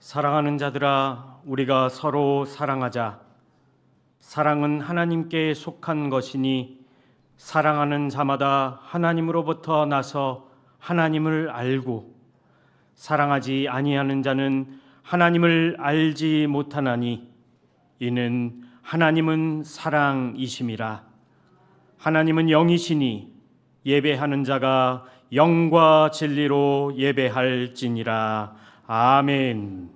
사랑하는 자들아, 우리가 서로 사랑하자. 사랑은 하나님께 속한 것이니 사랑하는 자마다 하나님으로부터 나서 하나님을 알고 사랑하지 아니하는 자는 하나님을 알지 못하나니 이는 하나님은 사랑이심이라. 하나님은 영이시니 예배하는 자가 영과 진리로 예배할지니라. 아멘.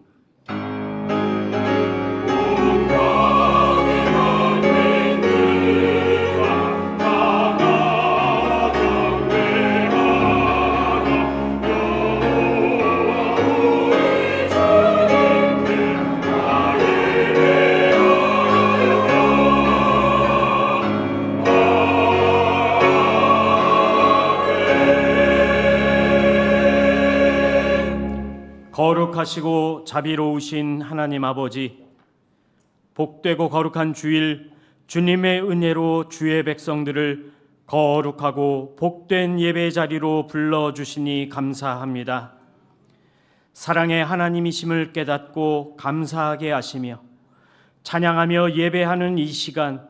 거룩하시고 자비로우신 하나님 아버지, 복되고 거룩한 주일, 주님의 은혜로 주의 백성들을 거룩하고 복된 예배 자리로 불러주시니 감사합니다. 사랑의 하나님이심을 깨닫고 감사하게 하시며 찬양하며 예배하는 이 시간,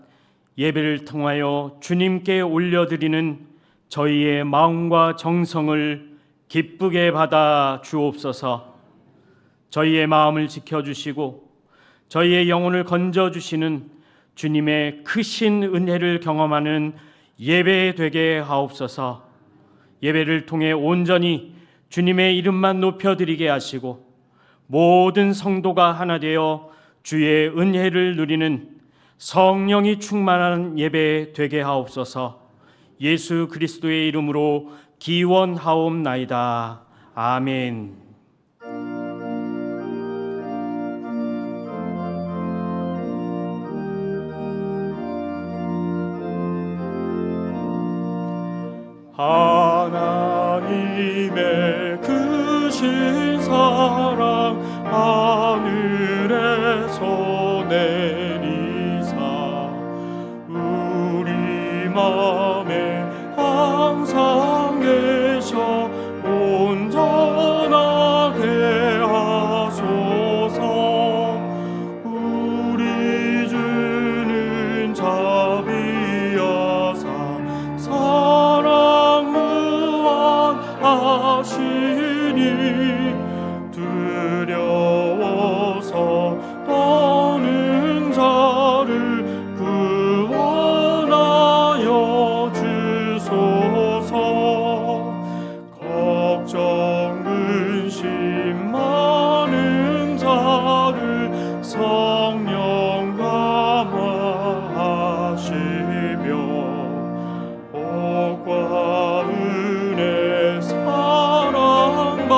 예배를 통하여 주님께 올려드리는 저희의 마음과 정성을 기쁘게 받아 주옵소서. 저희의 마음을 지켜주시고 저희의 영혼을 건져주시는 주님의 크신 은혜를 경험하는 예배 되게 하옵소서. 예배를 통해 온전히 주님의 이름만 높여드리게 하시고 모든 성도가 하나 되어 주의 은혜를 누리는 성령이 충만한 예배 되게 하옵소서. 예수 그리스도의 이름으로 기원하옵나이다. 아멘. 하나님의 크신 사랑 하늘에서 내리사 우리 맘에 항상 계셔 온전하게 하소서. 우리 주는 자비하사 하시니 두려워서 떠는 자를 구원하여 주소서. 걱정 근심 많은 자를 성령 감화하시며 복과 은혜 사랑받아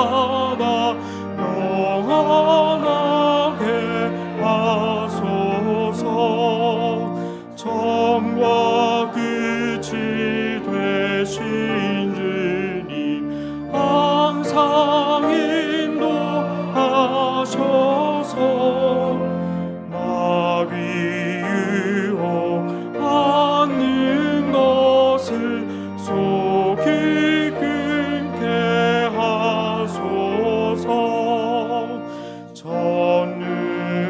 영원하게 하소서. 처음과 끝이 되신 주님 항상 인도하셔서 마귀 유혹 받는 것을 속히 끊게 하소서.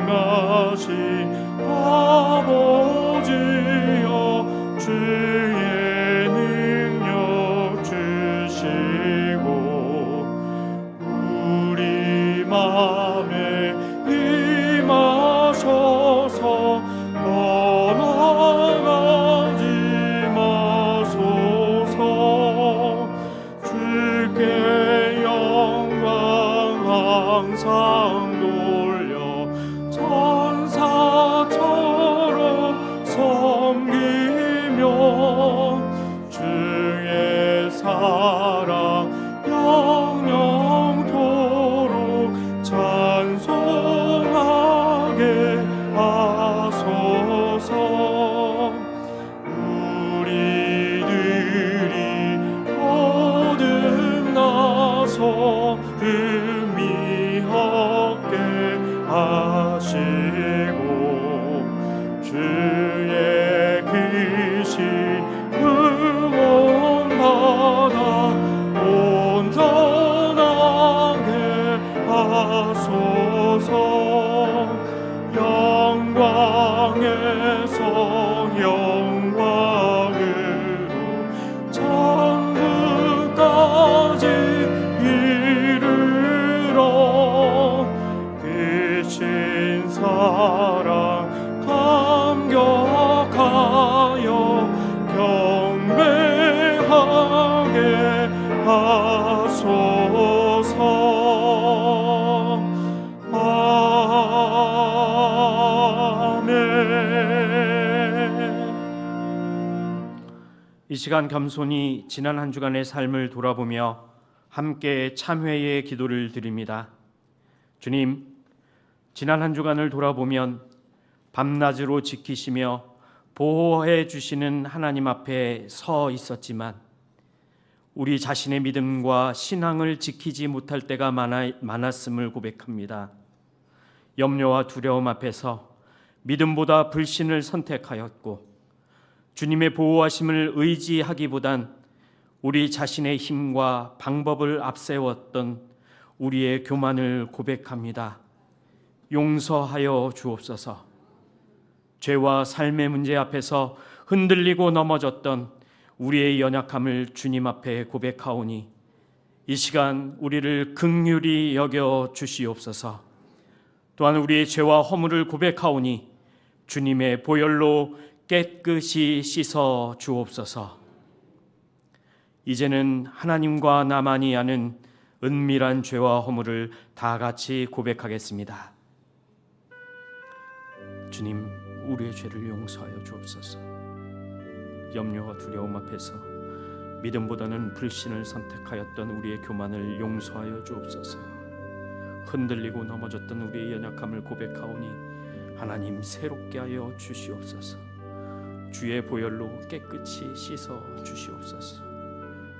전능하신 아버지여 주의 능력 주시고 우리 맘에 임하셔서 떠나가지 마소서. 주께 영광 항상 돌려 천사처럼 섬기며 주의 사랑 영영토록 찬송하게 하소서. 우리들이 거듭나서 음미하며 하소서. 아멘. 이 시간 겸손히 지난 한 주간의 삶을 돌아보며 함께 참회의 기도를 드립니다. 주님, 지난 한 주간을 돌아보면 밤낮으로 지키시며 보호해 주시는 하나님 앞에 서 있었지만 우리 자신의 믿음과 신앙을 지키지 못할 때가 많았음을 고백합니다. 염려와 두려움 앞에서 믿음보다 불신을 선택하였고 주님의 보호하심을 의지하기보단 우리 자신의 힘과 방법을 앞세웠던 우리의 교만을 고백합니다. 용서하여 주옵소서. 죄와 삶의 문제 앞에서 흔들리고 넘어졌던 우리의 연약함을 주님 앞에 고백하오니 이 시간 우리를 긍휼히 여겨 주시옵소서. 또한 우리의 죄와 허물을 고백하오니 주님의 보혈로 깨끗이 씻어 주옵소서. 이제는 하나님과 나만이 아는 은밀한 죄와 허물을 다 같이 고백하겠습니다. 주님, 우리의 죄를 용서하여 주옵소서. 염려와 두려움 앞에서 믿음보다는 불신을 선택하였던 우리의 교만을 용서하여 주옵소서. 흔들리고 넘어졌던 우리의 연약함을 고백하오니 하나님 새롭게 하여 주시옵소서. 주의 보혈로 깨끗이 씻어 주시옵소서.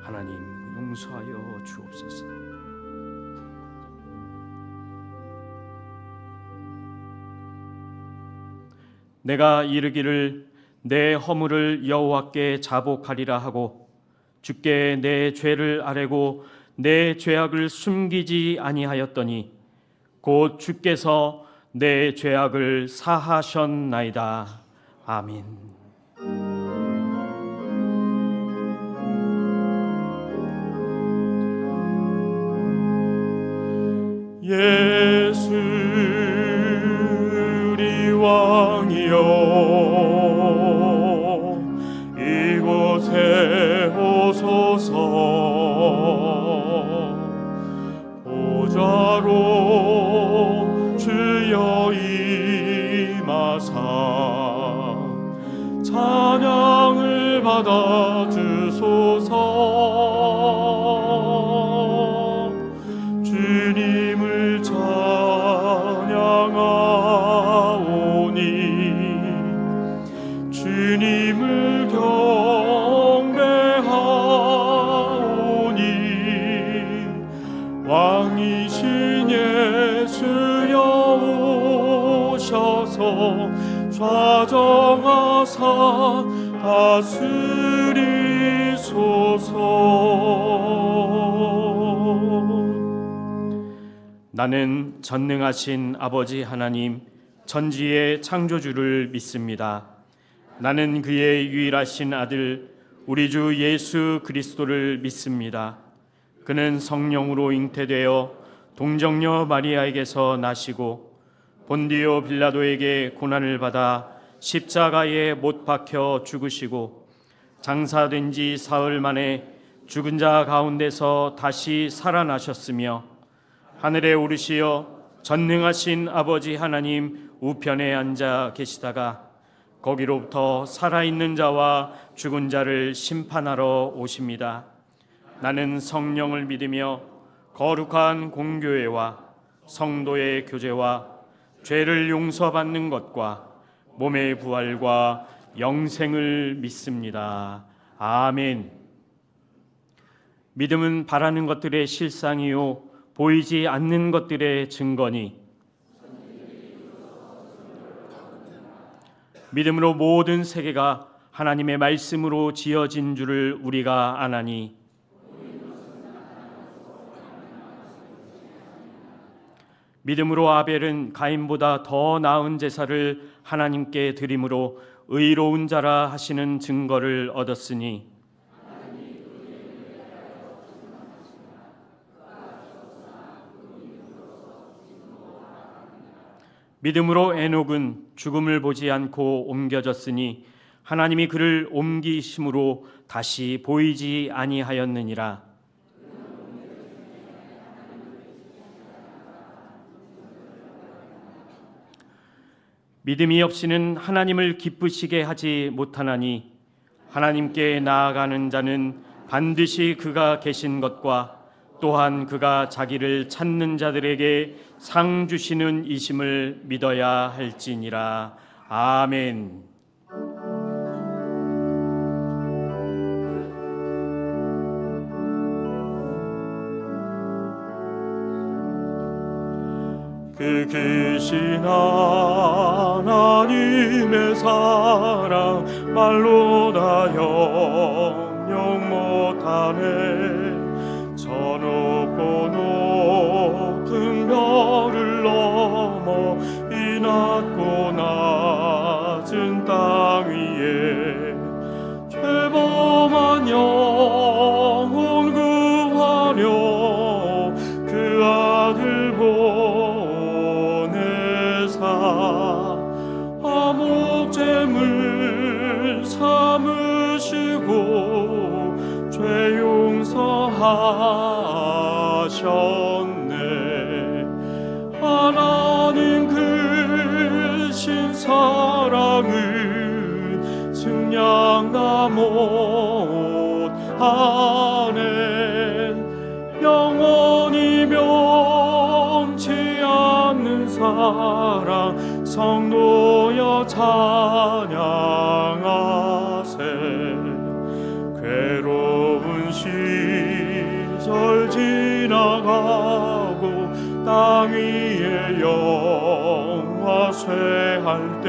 하나님 용서하여 주옵소서. 내가 이르기를 내 허물을 여호와께 자복하리라 하고 주께 내 죄를 아뢰고 내 죄악을 숨기지 아니하였더니 곧 주께서 내 죄악을 사하셨나이다. 아멘. 예수 우리 왕이여, 이곳에 오소서. 보좌로 주여 임하사 찬양을 받아 주소서. 주님을 찬양하오니 주님을 경배하오니 왕이신 예수여 오셔서 좌정하사 다스리소서. 나는 전능하신 아버지 하나님 천지의 창조주를 믿습니다. 나는 그의 유일하신 아들 우리 주 예수 그리스도를 믿습니다. 그는 성령으로 잉태되어 동정녀 마리아에게서 나시고 본디오 빌라도에게 고난을 받아 십자가에 못 박혀 죽으시고 장사된 지 사흘 만에 죽은 자 가운데서 다시 살아나셨으며 하늘에 오르시어 전능하신 아버지 하나님 우편에 앉아 계시다가 거기로부터 살아있는 자와 죽은 자를 심판하러 오십니다. 나는 성령을 믿으며 거룩한 공교회와 성도의 교제와 죄를 용서받는 것과 몸의 부활과 영생을 믿습니다. 아멘. 믿음은 바라는 것들의 실상이요 보이지 않는 것들의 증거니 믿음으로 모든 세계가 하나님의 말씀으로 지어진 줄을 우리가 아나니 믿음으로 아벨은 가인보다 더 나은 제사를 하나님께 드림으로 의로운 자라 하시는 증거를 얻었으니 믿음으로 에녹은 죽음을 보지 않고 옮겨졌으니 하나님이 그를 옮기심으로 다시 보이지 아니하였느니라. 믿음이 없이는 하나님을 기쁘시게 하지 못하나니 하나님께 나아가는 자는 반드시 그가 계신 것과 또한 그가 자기를 찾는 자들에게 상 주시는 이심을 믿어야 할지니라. 아멘. 그 크신 하나님의 사랑 말로 다 형용 못하네. 저 높고 높은 별을 넘어 이 낮고 낮은 땅 위에 죄범한 영혼 구하려 그 아들 목재물 삼으시고 죄 용서하셨네. 하나님 크신 사랑은 증량다 못하네. 영원히 변치 않는 사랑 성도여 찬양하세. 괴로운 시절 지나가고 땅 위에 영화 쇠할 때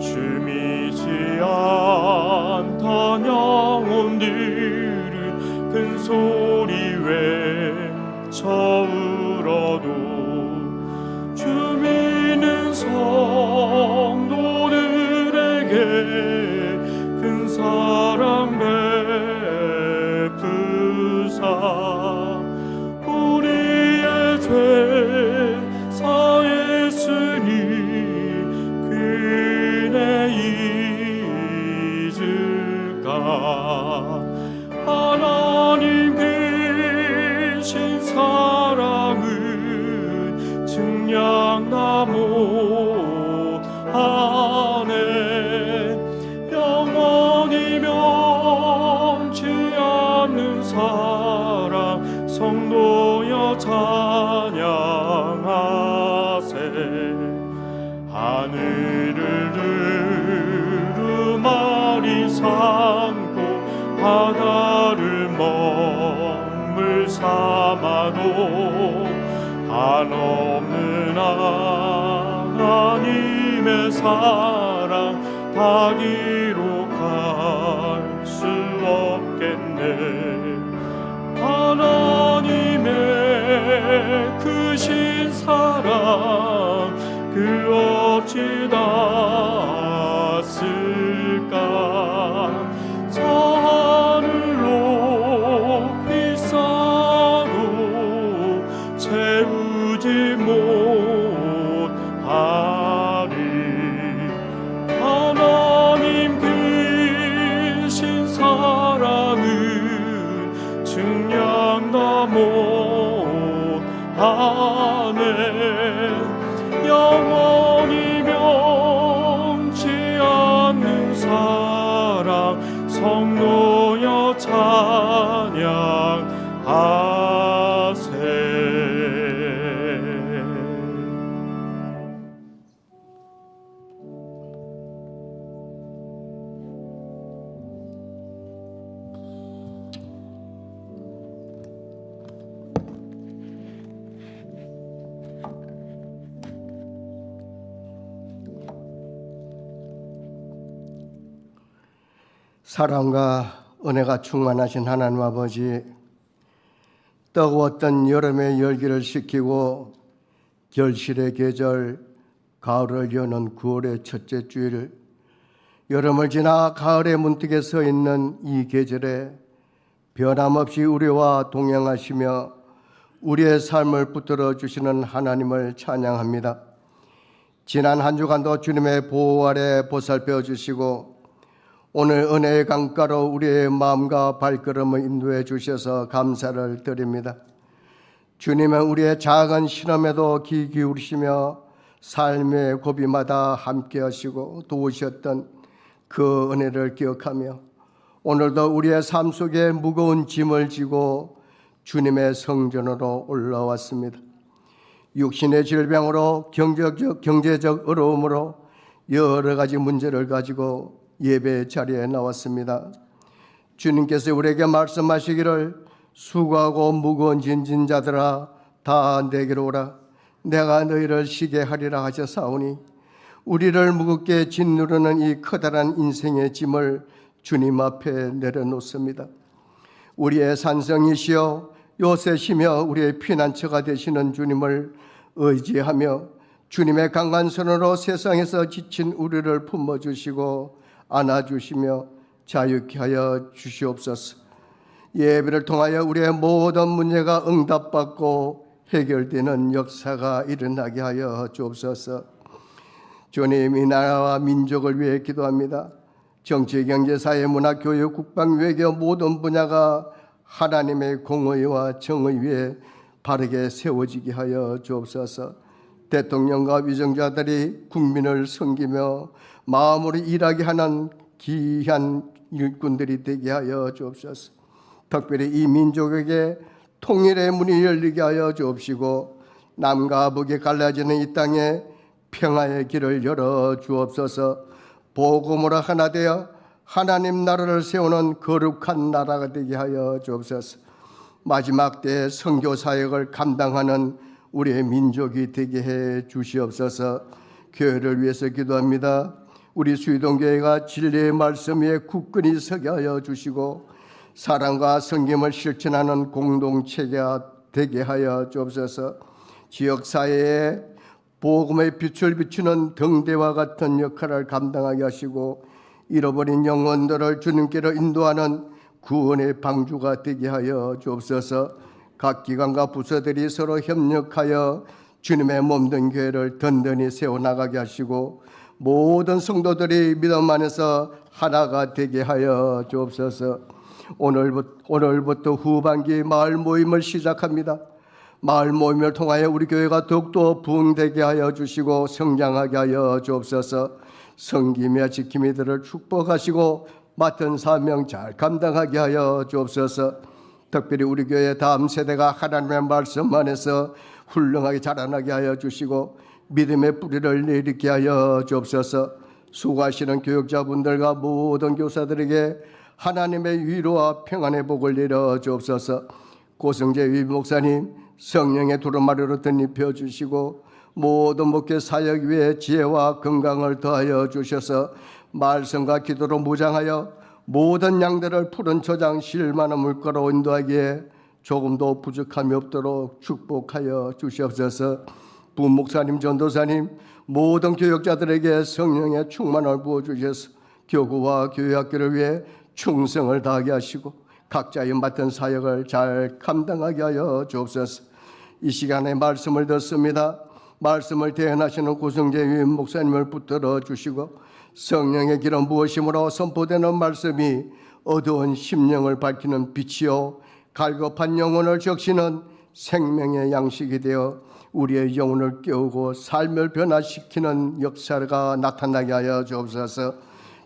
주 믿지 않던 영혼들은 큰 소리 외쳐 울어도 주 믿는 성도들에게 큰 사랑 베푸사 우리의 죄 사했으니 그네 잊을까. 하나님 계신 사랑은 증량다 못하네. 영원히 변치 않는 사랑 성도여 찬양하세. 하늘을 두루마리 삼고 바다를 먹물 삼아도 한없는 하나님의 사랑 다 기록할 수 없겠네. 하나님의 크신 사랑 그 어찌 닿았을까. 저 하늘 높이 쌓아도 채우지 못하리. 하나님 크신 사랑은 증량다 못하네. 영원히 변치 않는 사랑 성도여 찬양하세. 사랑과 은혜가 충만하신 하나님 아버지, 뜨거웠던 여름의 열기를 식히고 결실의 계절 가을을 여는 9월의 첫째 주일, 여름을 지나 가을의 문턱에 서 있는 이 계절에 변함없이 우리와 동행하시며 우리의 삶을 붙들어 주시는 하나님을 찬양합니다. 지난 한 주간도 주님의 보호 아래 보살펴 주시고 오늘 은혜의 강가로 우리의 마음과 발걸음을 인도해 주셔서 감사를 드립니다. 주님은 우리의 작은 신음에도 귀 기울이시며 삶의 고비마다 함께 하시고 도우셨던 그 은혜를 기억하며 오늘도 우리의 삶 속에 무거운 짐을 지고 주님의 성전으로 올라왔습니다. 육신의 질병으로 경제적 어려움으로 여러 가지 문제를 가지고 예배 자리에 나왔습니다. 주님께서 우리에게 말씀하시기를 수고하고 무거운 짐진 자들아 다 내게로 오라 내가 너희를 쉬게 하리라 하셨사오니 우리를 무겁게 짓누르는 이 커다란 인생의 짐을 주님 앞에 내려놓습니다. 우리의 산성이시여 요새시며 우리의 피난처가 되시는 주님을 의지하며 주님의 강한 손으로 세상에서 지친 우리를 품어주시고 안아주시며 자유케 하여 주시옵소서. 예배를 통하여 우리의 모든 문제가 응답받고 해결되는 역사가 일어나게 하여 주옵소서. 주님, 이 나라와 민족을 위해 기도합니다. 정치, 경제, 사회, 문화, 교육, 국방, 외교 모든 분야가 하나님의 공의와 정의 위에 바르게 세워지게 하여 주옵소서. 대통령과 위정자들이 국민을 섬기며 마음으로 일하게 하는 귀한 일꾼들이 되게 하여 주옵소서. 특별히 이 민족에게 통일의 문이 열리게 하여 주옵시고 남과 북이 갈라지는 이 땅에 평화의 길을 열어 주옵소서. 복음으로 하나 되어 하나님 나라를 세우는 거룩한 나라가 되게 하여 주옵소서. 마지막 때의 선교 사역을 감당하는 우리의 민족이 되게 해 주시옵소서. 교회를 위해서 기도합니다. 우리 수의동교회가 진리의 말씀 위에 굳건히 서게 하여 주시고 사랑과 섬김을 실천하는 공동체가 되게 하여 주옵소서. 지역사회에 복음의 빛을 비추는 등대와 같은 역할을 감당하게 하시고 잃어버린 영혼들을 주님께로 인도하는 구원의 방주가 되게 하여 주옵소서. 각 기관과 부서들이 서로 협력하여 주님의 몸된 교회를 든든히 세워나가게 하시고 모든 성도들이 믿음 안에서 하나가 되게 하여 주옵소서. 오늘부터 후반기 마을 모임을 시작합니다. 마을 모임을 통하여 우리 교회가 더욱더 부흥되게 하여 주시고 성장하게 하여 주옵소서. 섬김과 지킴이들을 축복하시고 맡은 사명 잘 감당하게 하여 주옵소서. 특별히 우리 교회 다음 세대가 하나님의 말씀 안에서 훌륭하게 자라나게 하여 주시고 믿음의 뿌리를 내리게 하여 주옵소서. 수고하시는 교육자분들과 모든 교사들에게 하나님의 위로와 평안의 복을 내려 주옵소서. 고성재 위 목사님 성령의 두루마리로 덧입혀 주시고 모든 목회 사역 위에 지혜와 건강을 더하여 주셔서 말씀과 기도로 무장하여 모든 양들을 푸른 초장 실만한 물가로 인도하기에 조금도 부족함이 없도록 축복하여 주시옵소서. 부목사님, 전도사님, 모든 교역자들에게 성령의 충만을 부어주셔서 교구와 교회학교를 위해 충성을 다하게 하시고 각자의 맡은 사역을 잘 감당하게 하여 주옵소서. 이 시간에 말씀을 듣습니다. 말씀을 대행하시는 고성재 위임 목사님을 붙들어 주시고 성령의 기름 부으심으로 선포되는 말씀이 어두운 심령을 밝히는 빛이요 갈급한 영혼을 적시는 생명의 양식이 되어 우리의 영혼을 깨우고 삶을 변화시키는 역사가 나타나게 하여 주옵소서.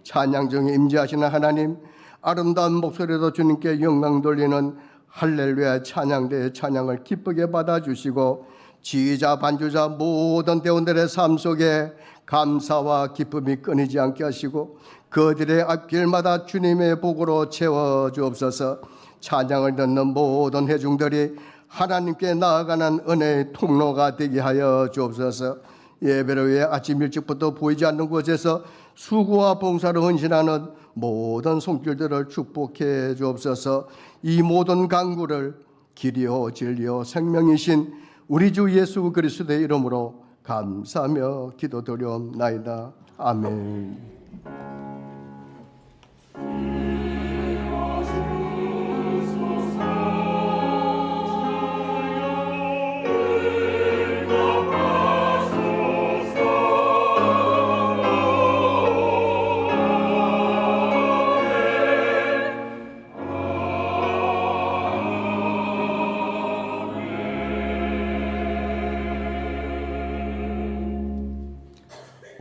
찬양 중에 임재하시는 하나님, 아름다운 목소리로 주님께 영광 돌리는 할렐루야 찬양대의 찬양을 기쁘게 받아주시고 지휘자 반주자 모든 대원들의 삶 속에 감사와 기쁨이 끊이지 않게 하시고 그들의 앞길마다 주님의 복으로 채워 주옵소서. 찬양을 듣는 모든 회중들이 하나님께 나아가는 은혜의 통로가 되게 하여 주옵소서. 예배를 위해 아침 일찍부터 보이지 않는 곳에서 수고와 봉사를 헌신하는 모든 손길들을 축복해 주옵소서. 이 모든 간구를 길이요 진리요 생명이신 우리 주 예수 그리스도의 이름으로 감사하며 기도드리옵나이다. 아멘.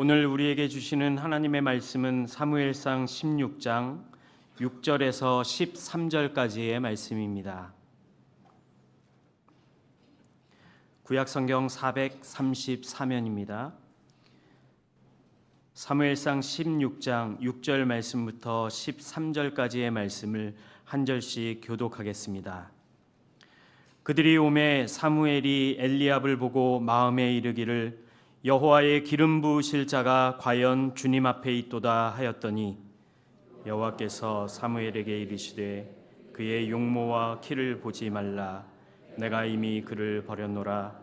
오늘 우리에게 주시는 하나님의 말씀은 사무엘상 16장 6절에서 13절까지의 말씀입니다. 구약성경 434면입니다. 사무엘상 16장 6절 말씀부터 13절까지의 말씀을 한 절씩 교독하겠습니다. 그들이 오매 사무엘이 엘리압을 보고 마음에 이르기를 여호와의 기름 부으실 자가 과연 주님 앞에 있도다 하였더니 여호와께서 사무엘에게 이르시되 그의 용모와 키를 보지 말라. 내가 이미 그를 버렸노라.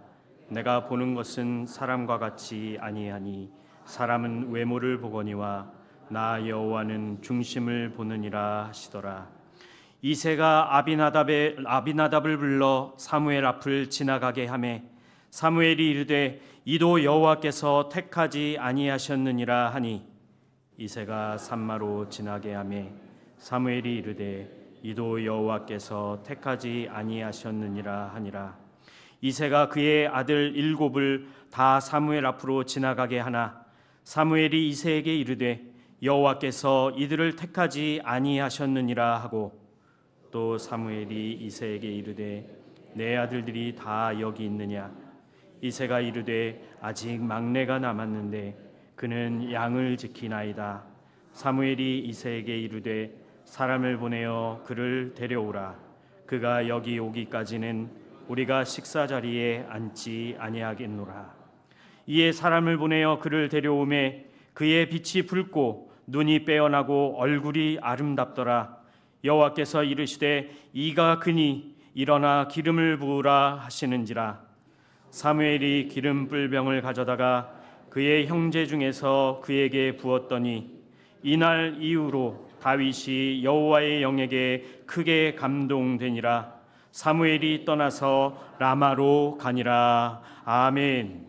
내가 보는 것은 사람과 같이 아니하니 사람은 외모를 보거니와 나 여호와는 중심을 보느니라 하시더라. 이새가 아비나답을 불러 사무엘 앞을 지나가게 하매 사무엘이 이르되 이도 여호와께서 택하지 아니하셨느니라 하니 이새가 산마로 지나게 하매 사무엘이 이르되 이도 여호와께서 택하지 아니하셨느니라 하니라. 이새가 그의 아들 7을 다 사무엘 앞으로 지나가게 하나 사무엘이 이새에게 이르되 여호와께서 이들을 택하지 아니하셨느니라 하고 또 사무엘이 이새에게 이르되 내 아들들이 다 여기 있느냐. 이새가 이르되 아직 막내가 남았는데 그는 양을 지키나이다. 사무엘이 이새에게 이르되 사람을 보내어 그를 데려오라. 그가 여기 오기까지는 우리가 식사 자리에 앉지 아니하겠노라. 이에 사람을 보내어 그를 데려오매 그의 빛이 붉고 눈이 빼어나고 얼굴이 아름답더라. 여호와께서 이르시되 이가 그니 일어나 기름을 부으라 하시는지라. 사무엘이 기름 뿔병을 가져다가 그의 형제 중에서 그에게 부었더니 이날 이후로 다윗이 여호와의 영에게 크게 감동되니라. 사무엘이 떠나서 라마로 가니라. 아멘.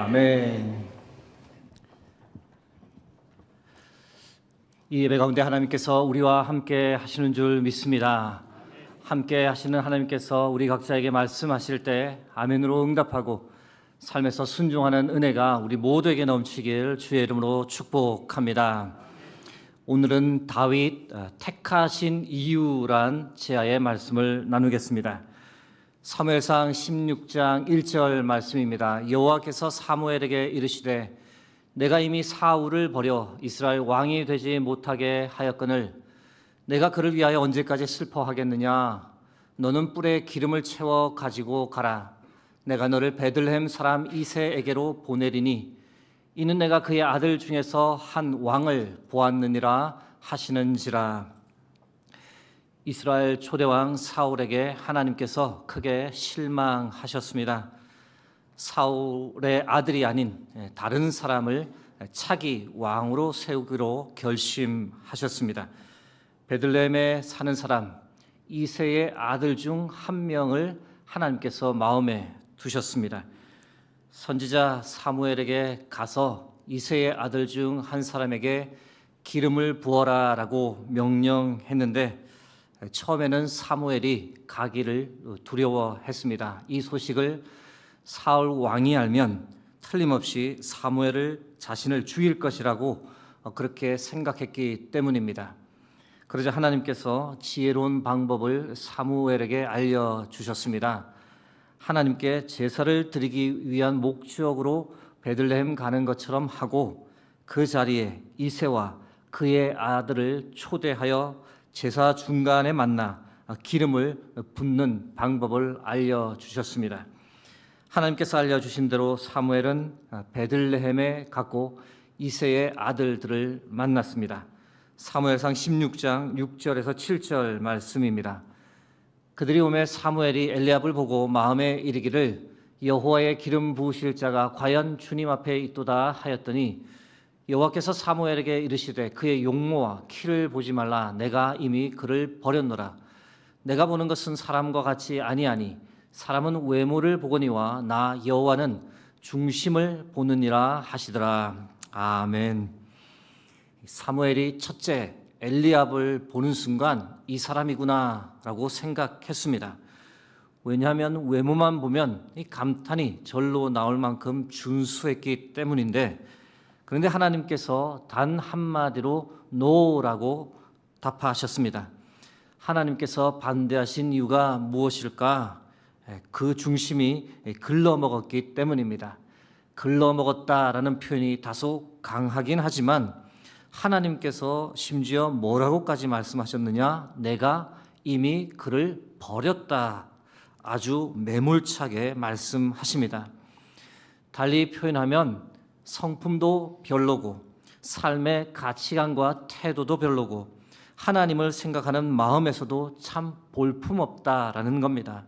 아멘. 이 예배 가운데 하나님께서 우리와 함께 하시는 줄 믿습니다. 함께 하시는 하나님께서 우리 각자에게 말씀하실 때 아멘으로 응답하고 삶에서 순종하는 은혜가 우리 모두에게 넘치길 주의 이름으로 축복합니다. 오늘은 다윗 택하신 이유란 제하의 말씀을 나누겠습니다. 사무엘상 16장 1절 말씀입니다. 여호와께서 사무엘에게 이르시되 내가 이미 사울을 버려 이스라엘 왕이 되지 못하게 하였거늘 내가 그를 위하여 언제까지 슬퍼하겠느냐. 너는 뿔에 기름을 채워 가지고 가라. 내가 너를 베들레헴 사람 이새에게로 보내리니 이는 내가 그의 아들 중에서 한 왕을 보았느니라 하시는지라. 이스라엘 초대왕 사울에게 하나님께서 크게 실망하셨습니다. 사울의 아들이 아닌 다른 사람을 차기 왕으로 세우기로 결심하셨습니다. 베들레헴에 사는 사람 이새의 아들 중 한 명을 하나님께서 마음에 두셨습니다. 선지자 사무엘에게 가서 이새의 아들 중 한 사람에게 기름을 부어라라고 명령했는데 처음에는 사무엘이 가기를 두려워했습니다. 이 소식을 사울 왕이 알면 틀림없이 사무엘을 자신을 죽일 것이라고 그렇게 생각했기 때문입니다. 그러자 하나님께서 지혜로운 방법을 사무엘에게 알려주셨습니다. 하나님께 제사를 드리기 위한 목적으로 베들레헴 가는 것처럼 하고 그 자리에 이새와 그의 아들을 초대하여 제사 중간에 만나 기름을 붓는 방법을 알려주셨습니다. 하나님께서 알려주신 대로 사무엘은 베들레헴에 갔고 이새의 아들들을 만났습니다. 사무엘상 16장 6절에서 7절 말씀입니다. 그들이 오매 사무엘이 엘리압을 보고 마음에 이르기를 여호와의 기름 부으실 자가 과연 주님 앞에 있도다 하였더니 여호와께서 사무엘에게 이르시되 그의 용모와 키를 보지 말라. 내가 이미 그를 버렸노라. 내가 보는 것은 사람과 같이 아니하니 사람은 외모를 보거니와 나 여호와는 중심을 보느니라 하시더라. 아멘. 사무엘이 첫째 엘리압을 보는 순간 이 사람이구나라고 생각했습니다. 왜냐하면 외모만 보면 이 감탄이 절로 나올 만큼 준수했기 때문인데, 그런데 하나님께서 단 한마디로 노라고 답하셨습니다. 하나님께서 반대하신 이유가 무엇일까? 그 중심이 글러먹었기 때문입니다. 글러먹었다라는 표현이 다소 강하긴 하지만 하나님께서 심지어 뭐라고까지 말씀하셨느냐? 내가 이미 그를 버렸다. 아주 매몰차게 말씀하십니다. 달리 표현하면 성품도 별로고 삶의 가치관과 태도도 별로고 하나님을 생각하는 마음에서도 참 볼품없다라는 겁니다.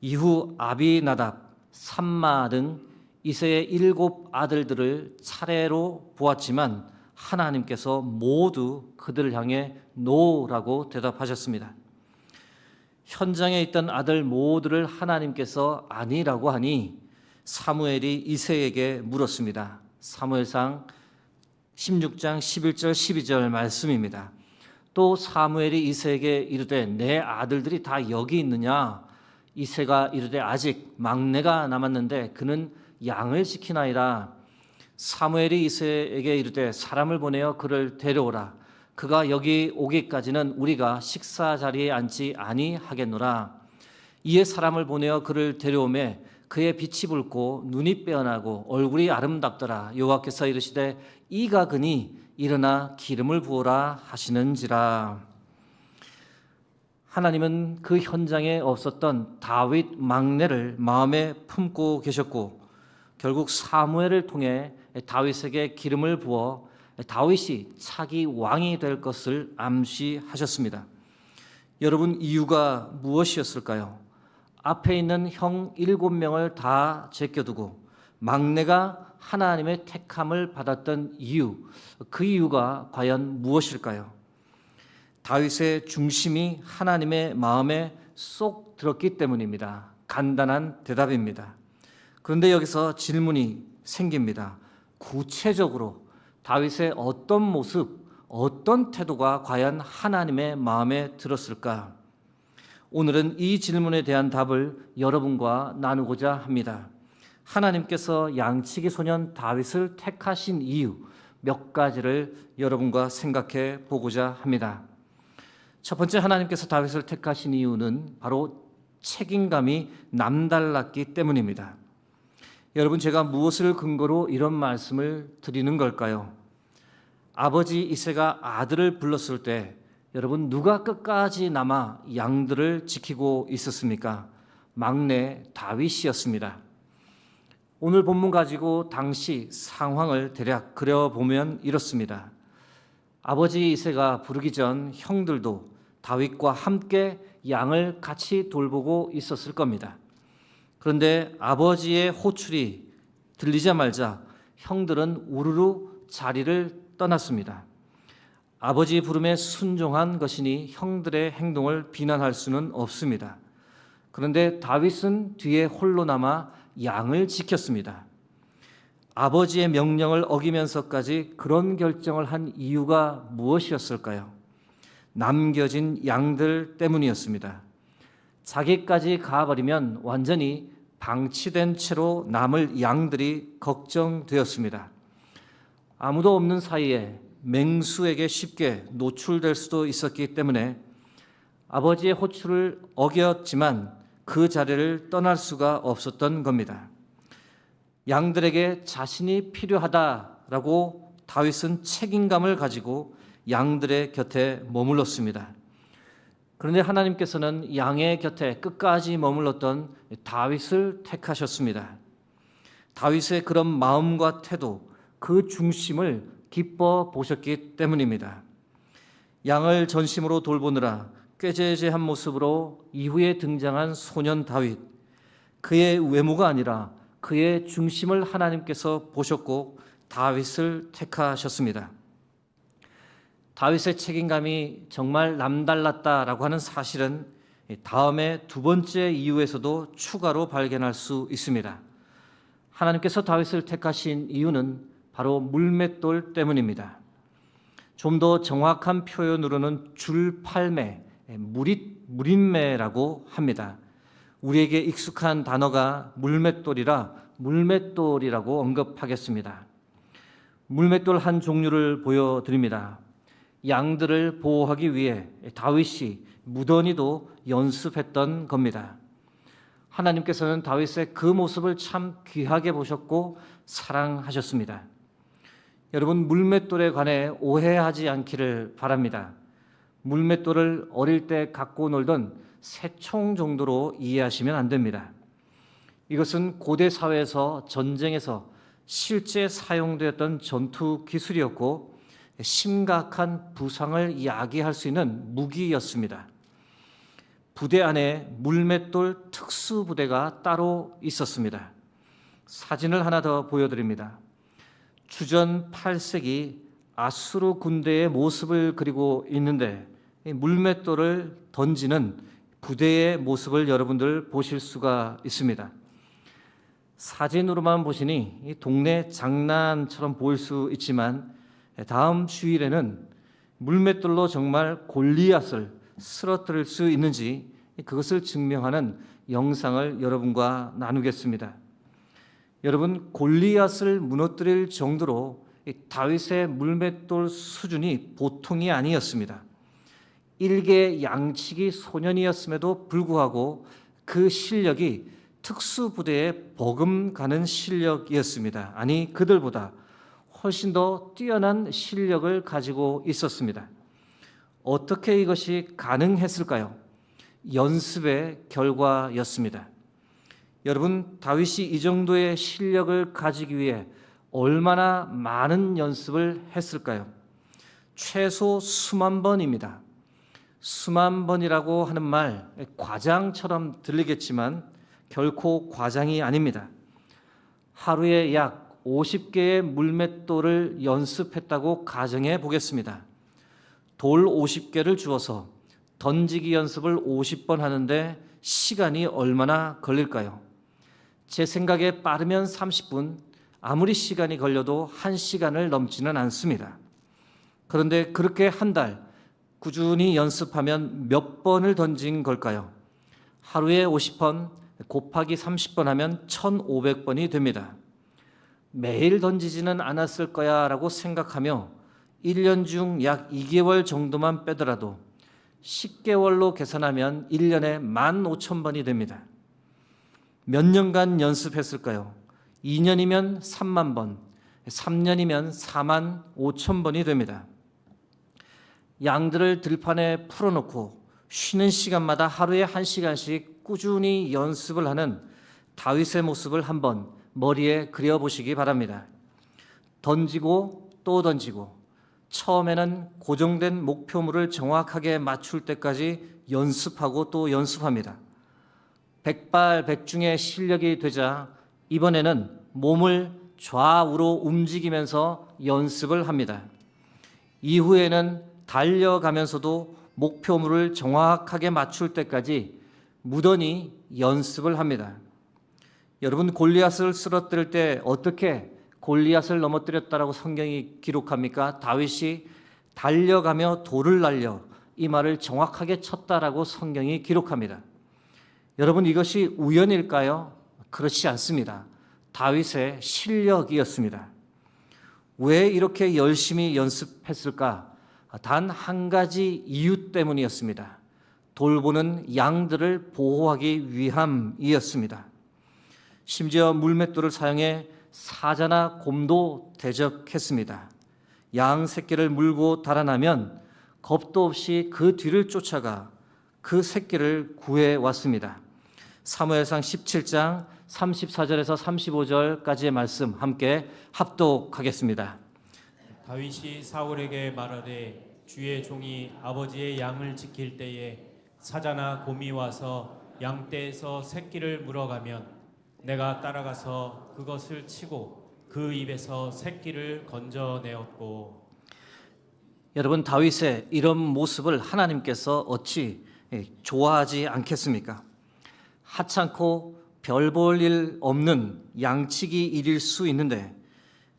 이후 아비나답, 삼마 등 이새의 7 아들들을 차례로 보았지만 하나님께서 모두 그들을 향해 노라고 대답하셨습니다. 현장에 있던 아들 모두를 하나님께서 아니라고 하니 사무엘이 이새에게 물었습니다. 사무엘상 16장 11절 12절 말씀입니다. 또 사무엘이 이새에게 이르되 내 아들들이 다 여기 있느냐? 이새가 이르되 아직 막내가 남았는데 그는 양을 지키나이다. 사무엘이 이새에게 이르되 사람을 보내어 그를 데려오라. 그가 여기 오기까지는 우리가 식사 자리에 앉지 아니하겠노라. 이에 사람을 보내어 그를 데려오매 그의 빛이 붉고 눈이 빼어나고 얼굴이 아름답더라. 여호와께서 이르시되 이가 그니 일어나 기름을 부어라 하시는지라. 하나님은 그 현장에 없었던 다윗 막내를 마음에 품고 계셨고 결국 사무엘을 통해 다윗에게 기름을 부어 다윗이 차기 왕이 될 것을 암시하셨습니다. 여러분, 이유가 무엇이었을까요? 앞에 있는 형 7명을 다 제껴두고 막내가 하나님의 택함을 받았던 이유, 그 이유가 과연 무엇일까요? 다윗의 중심이 하나님의 마음에 쏙 들었기 때문입니다. 간단한 대답입니다. 그런데 여기서 질문이 생깁니다. 구체적으로 다윗의 어떤 모습, 어떤 태도가 과연 하나님의 마음에 들었을까? 오늘은 이 질문에 대한 답을 여러분과 나누고자 합니다. 하나님께서 양치기 소년 다윗을 택하신 이유, 몇 가지를 여러분과 생각해 보고자 합니다. 첫 번째, 하나님께서 다윗을 택하신 이유는 바로 책임감이 남달랐기 때문입니다. 여러분, 제가 무엇을 근거로 이런 말씀을 드리는 걸까요? 아버지 이새가 아들을 불렀을 때 여러분, 누가 끝까지 남아 양들을 지키고 있었습니까? 막내 다윗이었습니다. 오늘 본문 가지고 당시 상황을 대략 그려보면 이렇습니다. 아버지 이새가 부르기 전 형들도 다윗과 함께 양을 같이 돌보고 있었을 겁니다. 그런데 아버지의 호출이 들리자마자 형들은 우르르 자리를 떠났습니다. 아버지 부름에 순종한 것이니 형들의 행동을 비난할 수는 없습니다. 그런데 다윗은 뒤에 홀로 남아 양을 지켰습니다. 아버지의 명령을 어기면서까지 그런 결정을 한 이유가 무엇이었을까요? 남겨진 양들 때문이었습니다. 자기까지 가버리면 완전히 방치된 채로 남을 양들이 걱정되었습니다. 아무도 없는 사이에 맹수에게 쉽게 노출될 수도 있었기 때문에 아버지의 호출을 어겼지만 그 자리를 떠날 수가 없었던 겁니다. 양들에게 자신이 필요하다라고 다윗은 책임감을 가지고 양들의 곁에 머물렀습니다. 그런데 하나님께서는 양의 곁에 끝까지 머물렀던 다윗을 택하셨습니다. 다윗의 그런 마음과 태도, 그 중심을 기뻐 보셨기 때문입니다. 양을 전심으로 돌보느라 꾀죄죄한 모습으로 이후에 등장한 소년 다윗, 그의 외모가 아니라 그의 중심을 하나님께서 보셨고 다윗을 택하셨습니다. 다윗의 책임감이 정말 남달랐다라고 하는 사실은 다음에 두 번째 이유에서도 추가로 발견할 수 있습니다. 하나님께서 다윗을 택하신 이유는 바로 물맷돌 때문입니다. 좀 더 정확한 표현으로는 줄팔매, 무린매라고 합니다. 우리에게 익숙한 단어가 물맷돌이라 물맷돌이라고 언급하겠습니다. 물맷돌 한 종류를 보여드립니다. 양들을 보호하기 위해 다윗이 무던히도 연습했던 겁니다. 하나님께서는 다윗의 그 모습을 참 귀하게 보셨고 사랑하셨습니다. 여러분, 물맷돌에 관해 오해하지 않기를 바랍니다. 물맷돌을 어릴 때 갖고 놀던 새총 정도로 이해하시면 안 됩니다. 이것은 고대 사회에서 전쟁에서 실제 사용되었던 전투 기술이었고 심각한 부상을 야기할 수 있는 무기였습니다. 부대 안에 물맷돌 특수부대가 따로 있었습니다. 사진을 하나 더 보여드립니다. 주전 8세기 아수르 군대의 모습을 그리고 있는데 물맷돌을 던지는 부대의 모습을 여러분들 보실 수가 있습니다. 사진으로만 보시니 동네 장난처럼 보일 수 있지만 다음 주일에는 물맷돌로 정말 골리앗을 쓰러뜨릴 수 있는지 그것을 증명하는 영상을 여러분과 나누겠습니다. 여러분, 골리앗을 무너뜨릴 정도로 다윗의 물맷돌 수준이 보통이 아니었습니다. 일개 양치기 소년이었음에도 불구하고 그 실력이 특수부대에 버금가는 실력이었습니다. 아니, 그들보다 훨씬 더 뛰어난 실력을 가지고 있었습니다. 어떻게 이것이 가능했을까요? 연습의 결과였습니다. 여러분, 다윗이 이 정도의 실력을 가지기 위해 얼마나 많은 연습을 했을까요? 최소 수만 번입니다. 수만 번이라고 하는 말, 과장처럼 들리겠지만 결코 과장이 아닙니다. 하루에 약 50개의 물맷돌을 연습했다고 가정해 보겠습니다. 돌 50개를 주어서 던지기 연습을 50번 하는데 시간이 얼마나 걸릴까요? 제 생각에 빠르면 30분, 아무리 시간이 걸려도 1시간을 넘지는 않습니다. 그런데 그렇게 한 달 꾸준히 연습하면 몇 번을 던진 걸까요? 하루에 50번 곱하기 30번 하면 1500번이 됩니다. 매일 던지지는 않았을 거야 라고 생각하며 1년 중 약 2개월 정도만 빼더라도 10개월로 계산하면 1년에 15,000번이 됩니다. 몇 년간 연습했을까요? 2년이면 3만 번, 3년이면 4만 5천 번이 됩니다. 양들을 들판에 풀어놓고 쉬는 시간마다 하루에 1시간씩 꾸준히 연습을 하는 다윗의 모습을 한번 머리에 그려보시기 바랍니다. 던지고 또 던지고 처음에는 고정된 목표물을 정확하게 맞출 때까지 연습하고 또 연습합니다. 백발백중의 실력이 되자 이번에는 몸을 좌우로 움직이면서 연습을 합니다. 이후에는 달려가면서도 목표물을 정확하게 맞출 때까지 무던히 연습을 합니다. 여러분, 골리앗을 쓰러뜨릴 때 어떻게 골리앗을 넘어뜨렸다라고 성경이 기록합니까? 다윗이 달려가며 돌을 날려 이 말을 정확하게 쳤다라고 성경이 기록합니다. 여러분, 이것이 우연일까요? 그렇지 않습니다. 다윗의 실력이었습니다. 왜 이렇게 열심히 연습했을까? 단 한 가지 이유 때문이었습니다. 돌보는 양들을 보호하기 위함이었습니다. 심지어 물맷돌을 사용해 사자나 곰도 대적했습니다. 양 새끼를 물고 달아나면 겁도 없이 그 뒤를 쫓아가 그 새끼를 구해왔습니다. 사무엘상 17장 34절에서 35절까지의 말씀 함께 합독하겠습니다. 다윗이 사울에게 말하되 주의 종이 아버지의 양을 지킬 때에 사자나 곰이 와서 양떼에서 새끼를 물어가면 내가 따라가서 그것을 치고 그 입에서 새끼를 건져내었고. 여러분, 다윗의 이런 모습을 하나님께서 어찌 좋아하지 않겠습니까? 하찮고 별 볼 일 없는 양치기 일일 수 있는데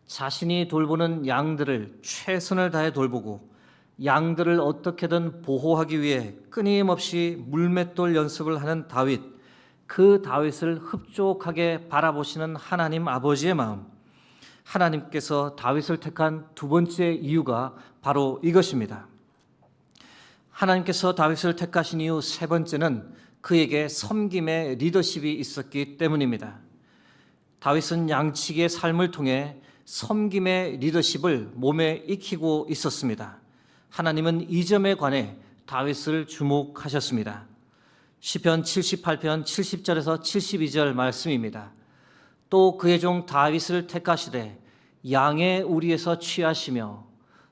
자신이 돌보는 양들을 최선을 다해 돌보고 양들을 어떻게든 보호하기 위해 끊임없이 물맷돌 연습을 하는 다윗, 그 다윗을 흡족하게 바라보시는 하나님 아버지의 마음, 하나님께서 다윗을 택한 두 번째 이유가 바로 이것입니다. 하나님께서 다윗을 택하신 이유 세 번째는 그에게 섬김의 리더십이 있었기 때문입니다. 다윗은 양치기의 삶을 통해 섬김의 리더십을 몸에 익히고 있었습니다. 하나님은 이 점에 관해 다윗을 주목하셨습니다. 시편 78편 70절에서 72절 말씀입니다. 또 그의 종 다윗을 택하시되 양의 우리에서 취하시며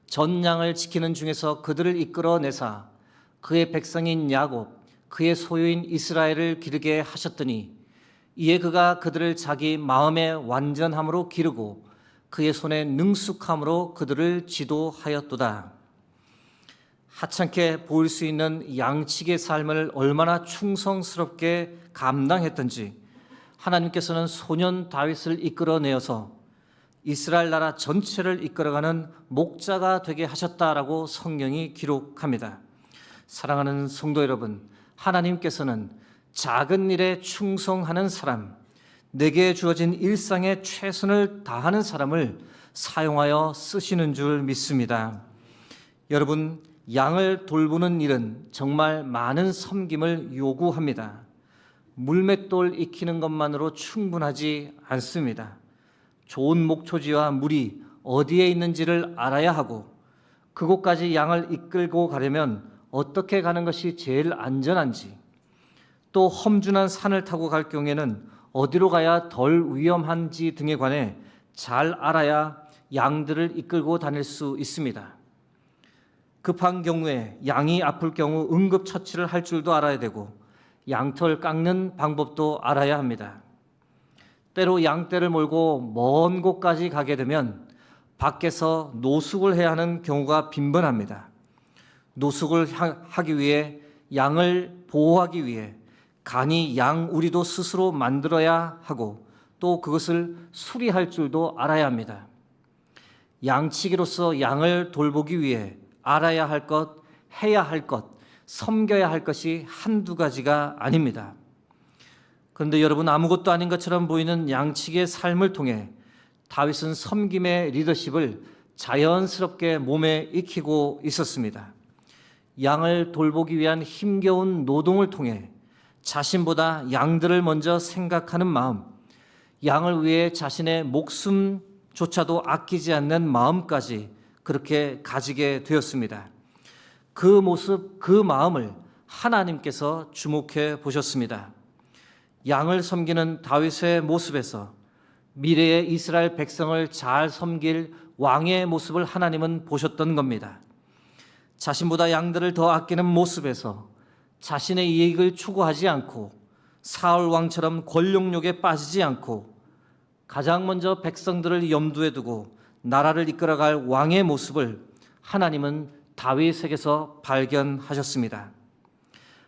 전 양을 지키는 중에서 그들을 이끌어내사 그의 백성인 야곱 그의 소유인 이스라엘을 기르게 하셨더니 이에 그가 그들을 자기 마음의 완전함으로 기르고 그의 손의 능숙함으로 그들을 지도하였도다. 하찮게 보일 수 있는 양치기의 삶을 얼마나 충성스럽게 감당했던지 하나님께서는 소년 다윗을 이끌어내어서 이스라엘 나라 전체를 이끌어가는 목자가 되게 하셨다라고 성경이 기록합니다. 사랑하는 성도 여러분, 하나님께서는 작은 일에 충성하는 사람, 내게 주어진 일상에 최선을 다하는 사람을 사용하여 쓰시는 줄 믿습니다. 여러분, 양을 돌보는 일은 정말 많은 섬김을 요구합니다. 물맷돌 익히는 것만으로 충분하지 않습니다. 좋은 목초지와 물이 어디에 있는지를 알아야 하고 그곳까지 양을 이끌고 가려면 어떻게 가는 것이 제일 안전한지, 또 험준한 산을 타고 갈 경우에는 어디로 가야 덜 위험한지 등에 관해 잘 알아야 양들을 이끌고 다닐 수 있습니다. 급한 경우에 양이 아플 경우 응급처치를 할 줄도 알아야 되고 양털 깎는 방법도 알아야 합니다. 때로 양떼를 몰고 먼 곳까지 가게 되면 밖에서 노숙을 해야 하는 경우가 빈번합니다. 노숙을 하기 위해 양을 보호하기 위해 간이 양 우리도 스스로 만들어야 하고 또 그것을 수리할 줄도 알아야 합니다. 양치기로서 양을 돌보기 위해 알아야 할 것, 해야 할 것, 섬겨야 할 것이 한두 가지가 아닙니다. 그런데 여러분, 아무것도 아닌 것처럼 보이는 양치기의 삶을 통해 다윗은 섬김의 리더십을 자연스럽게 몸에 익히고 있었습니다. 양을 돌보기 위한 힘겨운 노동을 통해 자신보다 양들을 먼저 생각하는 마음, 양을 위해 자신의 목숨조차도 아끼지 않는 마음까지 그렇게 가지게 되었습니다. 그 모습, 그 마음을 하나님께서 주목해 보셨습니다. 양을 섬기는 다윗의 모습에서 미래의 이스라엘 백성을 잘 섬길 왕의 모습을 하나님은 보셨던 겁니다. 자신보다 양들을 더 아끼는 모습에서 자신의 이익을 추구하지 않고 사울 왕처럼 권력욕에 빠지지 않고 가장 먼저 백성들을 염두에 두고 나라를 이끌어갈 왕의 모습을 하나님은 다윗에게서 발견하셨습니다.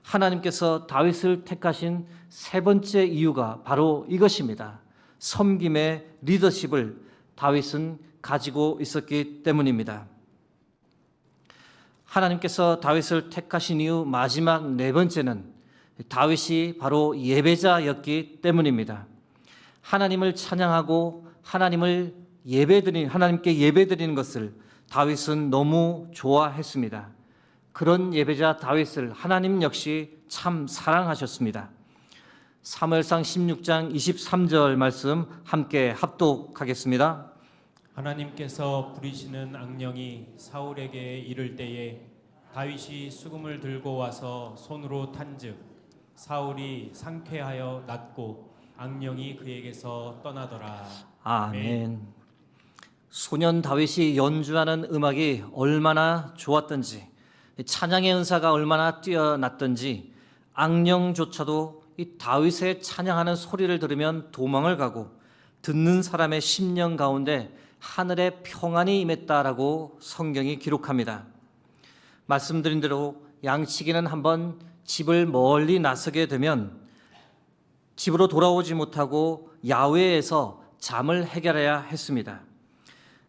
하나님께서 다윗을 택하신 세 번째 이유가 바로 이것입니다. 섬김의 리더십을 다윗은 가지고 있었기 때문입니다. 하나님께서 다윗을 택하신 이유 마지막 네 번째는 다윗이 바로 예배자였기 때문입니다. 하나님을 찬양하고 하나님께 예배드리는 것을 다윗은 너무 좋아했습니다. 그런 예배자 다윗을 하나님 역시 참 사랑하셨습니다. 사무엘상 16장 23절 말씀 함께 합독하겠습니다. 하나님께서 부리시는 악령이 사울에게 이를 때에 다윗이 수금을 들고 와서 손으로 탄즉 사울이 상쾌하여 낫고 악령이 그에게서 떠나더라. 아멘. 소년 다윗이 연주하는 음악이 얼마나 좋았던지, 찬양의 은사가 얼마나 뛰어났던지 악령조차도 이 다윗의 찬양하는 소리를 들으면 도망을 가고 듣는 사람의 심령 가운데 하늘의 평안이 임했다라고 성경이 기록합니다. 말씀드린 대로 양치기는 한번 집을 멀리 나서게 되면 집으로 돌아오지 못하고 야외에서 잠을 해결해야 했습니다.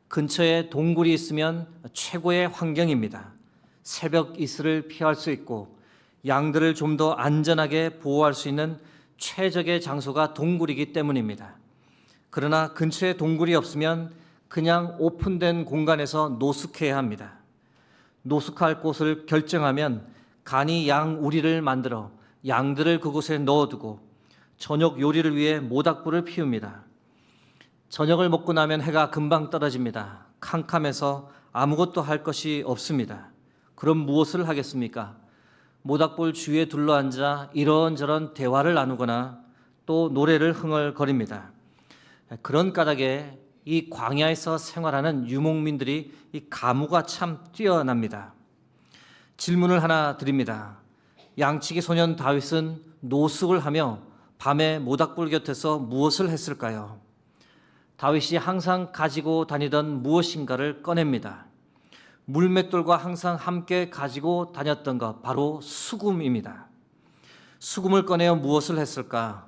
근처에 동굴이 있으면 최고의 환경입니다. 새벽 이슬을 피할 수 있고 양들을 좀 더 안전하게 보호할 수 있는 최적의 장소가 동굴이기 때문입니다. 그러나 근처에 동굴이 없으면 그냥 오픈된 공간에서 노숙해야 합니다. 노숙할 곳을 결정하면 간이 양 우리를 만들어 양들을 그곳에 넣어두고 저녁 요리를 위해 모닥불을 피웁니다. 저녁을 먹고 나면 해가 금방 떨어집니다. 캄캄해서 아무것도 할 것이 없습니다. 그럼 무엇을 하겠습니까? 모닥불 주위에 둘러앉아 이런저런 대화를 나누거나 또 노래를 흥얼거립니다. 그런 까닭에 이 광야에서 생활하는 유목민들이 이 가무가 참 뛰어납니다. 질문을 하나 드립니다. 양치기 소년 다윗은 노숙을 하며 밤에 모닥불 곁에서 무엇을 했을까요? 다윗이 항상 가지고 다니던 무엇인가를 꺼냅니다. 물맷돌과 항상 함께 가지고 다녔던 것, 바로 수금입니다. 수금을 꺼내어 무엇을 했을까?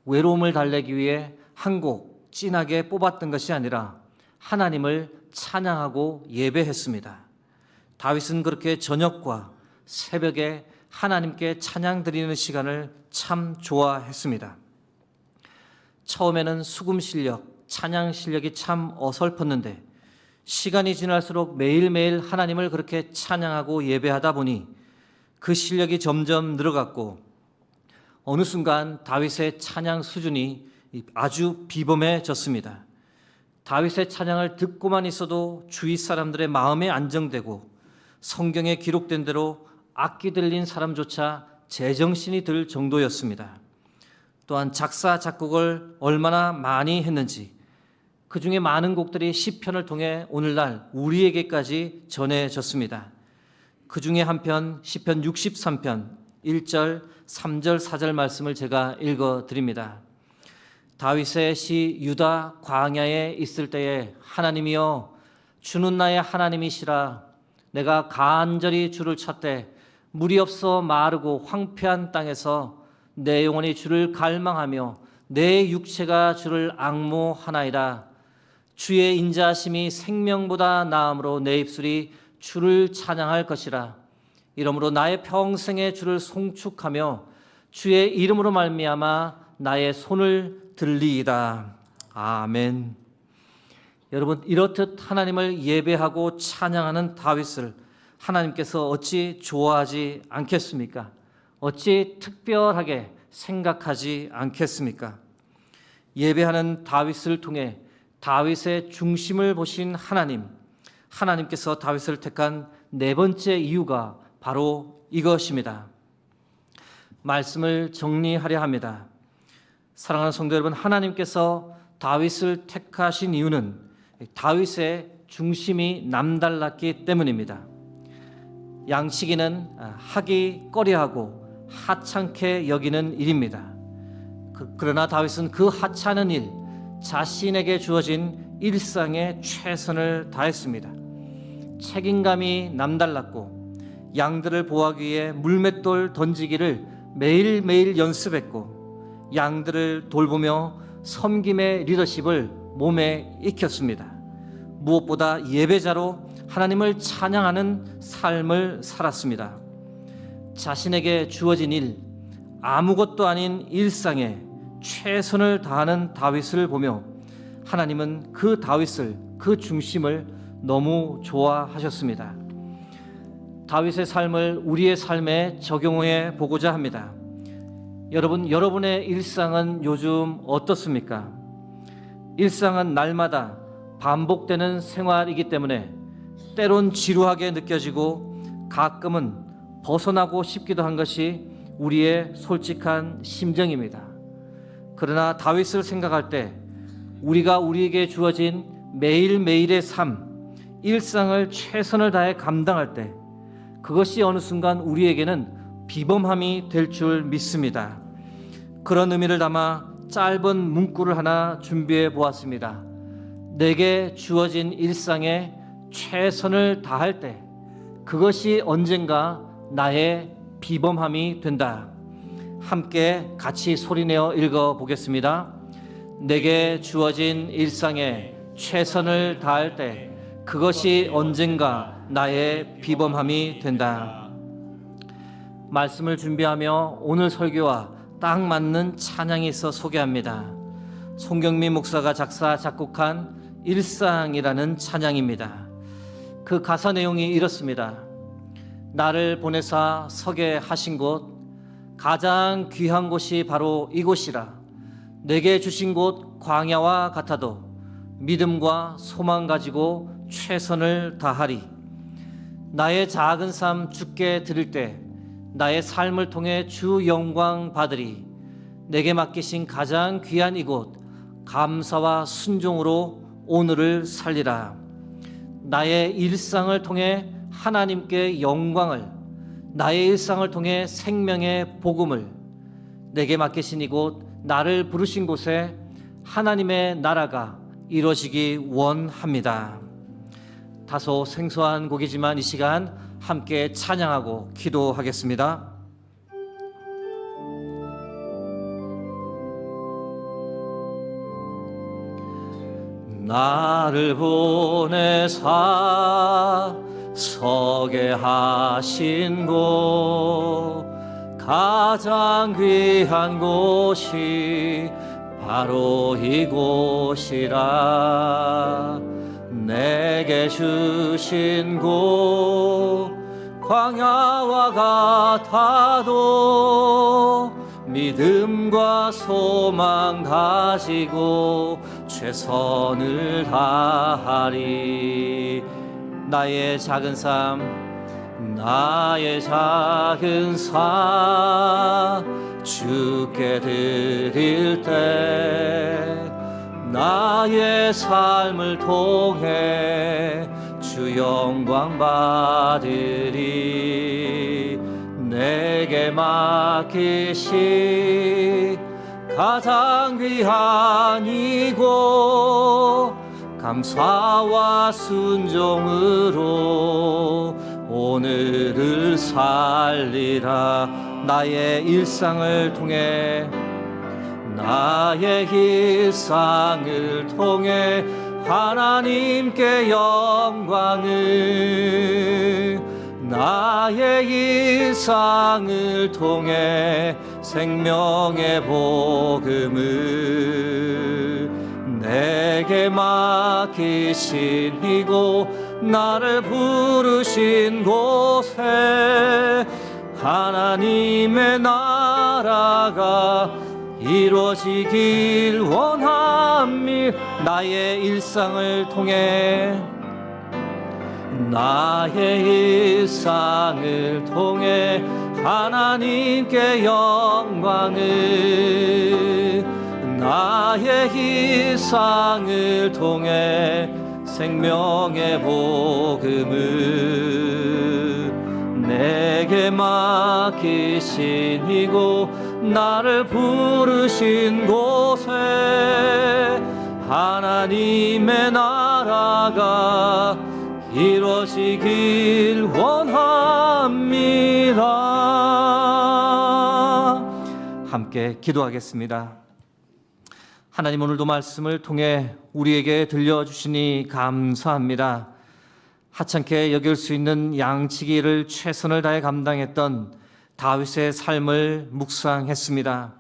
외로움을 달래기 위해 한 곡 진하게 뽑았던 것이 아니라 하나님을 찬양하고 예배했습니다. 다윗은 그렇게 저녁과 새벽에 하나님께 찬양 드리는 시간을 참 좋아했습니다. 처음에는 수금 실력, 찬양 실력이 참 어설펐는데 시간이 지날수록 매일매일 하나님을 그렇게 찬양하고 예배하다 보니 그 실력이 점점 늘어갔고 어느 순간 다윗의 찬양 수준이 아주 비범해졌습니다. 다윗의 찬양을 듣고만 있어도 주위 사람들의 마음에 안정되고 성경에 기록된 대로 악기 들린 사람조차 제정신이 들 정도였습니다. 또한 작사 작곡을 얼마나 많이 했는지 그 중에 많은 곡들이 시편을 통해 오늘날 우리에게까지 전해졌습니다. 그 중에 한편 시편 63편 1절, 3절, 4절 말씀을 제가 읽어드립니다. 다윗의 시 유다 광야에 있을 때에 하나님이여 주는 나의 하나님이시라 내가 간절히 주를 찾되 물이 없어 마르고 황폐한 땅에서 내 영혼이 주를 갈망하며 내 육체가 주를 앙모하나이다. 주의 인자하심이 생명보다 나음으로 내 입술이 주를 찬양할 것이라. 이러므로 나의 평생에 주를 송축하며 주의 이름으로 말미암아 나의 손을 들리이다. 아멘. 여러분, 이렇듯 하나님을 예배하고 찬양하는 다윗을 하나님께서 어찌 좋아하지 않겠습니까? 어찌 특별하게 생각하지 않겠습니까? 예배하는 다윗을 통해 다윗의 중심을 보신 하나님께서 다윗을 택한 네 번째 이유가 바로 이것입니다. 말씀을 정리하려 합니다. 사랑하는 성도 여러분, 하나님께서 다윗을 택하신 이유는 다윗의 중심이 남달랐기 때문입니다. 양치기는 하기 꺼려하고 하찮게 여기는 일입니다. 그러나 다윗은 그 하찮은 일, 자신에게 주어진 일상에 최선을 다했습니다. 책임감이 남달랐고 양들을 보호하기 위해 물맷돌 던지기를 매일매일 연습했고 양들을 돌보며 섬김의 리더십을 몸에 익혔습니다. 무엇보다 예배자로 하나님을 찬양하는 삶을 살았습니다. 자신에게 주어진 일, 아무것도 아닌 일상에 최선을 다하는 다윗을 보며 하나님은 그 다윗을, 그 중심을 너무 좋아하셨습니다. 다윗의 삶을 우리의 삶에 적용해 보고자 합니다. 여러분, 여러분의 일상은 요즘 어떻습니까? 일상은 날마다 반복되는 생활이기 때문에 때론 지루하게 느껴지고 가끔은 벗어나고 싶기도 한 것이 우리의 솔직한 심정입니다. 그러나 다윗을 생각할 때 우리가 우리에게 주어진 매일매일의 삶, 일상을 최선을 다해 감당할 때 그것이 어느 순간 우리에게는 비범함이 될 줄 믿습니다. 그런 의미를 담아 짧은 문구를 하나 준비해 보았습니다. 내게 주어진 일상에 최선을 다할 때 그것이 언젠가 나의 비범함이 된다. 함께 같이 소리내어 읽어보겠습니다. 내게 주어진 일상에 최선을 다할 때 그것이 언젠가 나의 비범함이 된다. 말씀을 준비하며 오늘 설교와 딱 맞는 찬양이 있어 소개합니다. 송경민 목사가 작사 작곡한 일상이라는 찬양입니다. 그 가사 내용이 이렇습니다. 나를 보내사 서게 하신 곳, 가장 귀한 곳이 바로 이곳이라. 내게 주신 곳 광야와 같아도 믿음과 소망 가지고 최선을 다하리. 나의 작은 삶 주께 드릴 때 나의 삶을 통해 주 영광 받으리. 내게 맡기신 가장 귀한 이곳 감사와 순종으로 오늘을 살리라. 나의 일상을 통해 하나님께 영광을, 나의 일상을 통해 생명의 복음을, 내게 맡기신 이곳 나를 부르신 곳에 하나님의 나라가 이루어지기 원합니다. 다소 생소한 곡이지만 이 시간 함께 찬양하고 기도하겠습니다. 나를 보내사 서게 하신 곳, 가장 귀한 곳이 바로 이곳이라. 내게 주신 곳 광야와 같아도 믿음과 소망 가지고 최선을 다하리. 나의 작은 삶, 나의 작은 삶 주께 드릴 때 나의 삶을 통해 주 영광 받으리. 내게 맡기시 가장 귀한 이곳 감사와 순종으로 오늘을 살리라. 나의 일상을 통해, 나의 일상을 통해 하나님께 영광을, 나의 일상을 통해 생명의 복음을, 내게 맡기신 이곳 나를 부르신 곳에 하나님의 나라가 이루어지길 원함이 나의 일상을 통해 하나님께 영광을 나의 일상을 통해 생명의 복음을 내게 맡기신 이곳 나를 부르신 곳에 하나님의 나라가 이루어지길 원합니다. 함께 기도하겠습니다. 하나님, 오늘도 말씀을 통해 우리에게 들려주시니 감사합니다. 하찮게 여길 수 있는 양치기를 최선을 다해 감당했던 다윗의 삶을 묵상했습니다.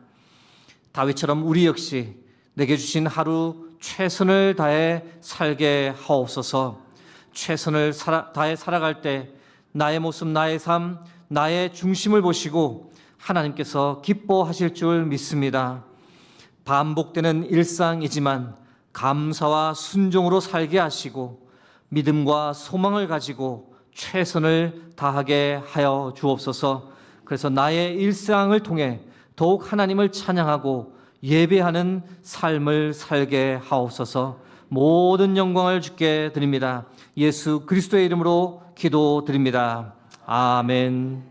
다윗처럼 우리 역시 내게 주신 하루 최선을 다해 살게 하옵소서. 최선을 다해 살아갈 때 나의 모습, 나의 삶, 나의 중심을 보시고 하나님께서 기뻐하실 줄 믿습니다. 반복되는 일상이지만 감사와 순종으로 살게 하시고 믿음과 소망을 가지고 최선을 다하게 하여 주옵소서. 그래서 나의 일상을 통해 더욱 하나님을 찬양하고 예배하는 삶을 살게 하옵소서. 모든 영광을 주께 드립니다. 예수 그리스도의 이름으로 기도드립니다. 아멘.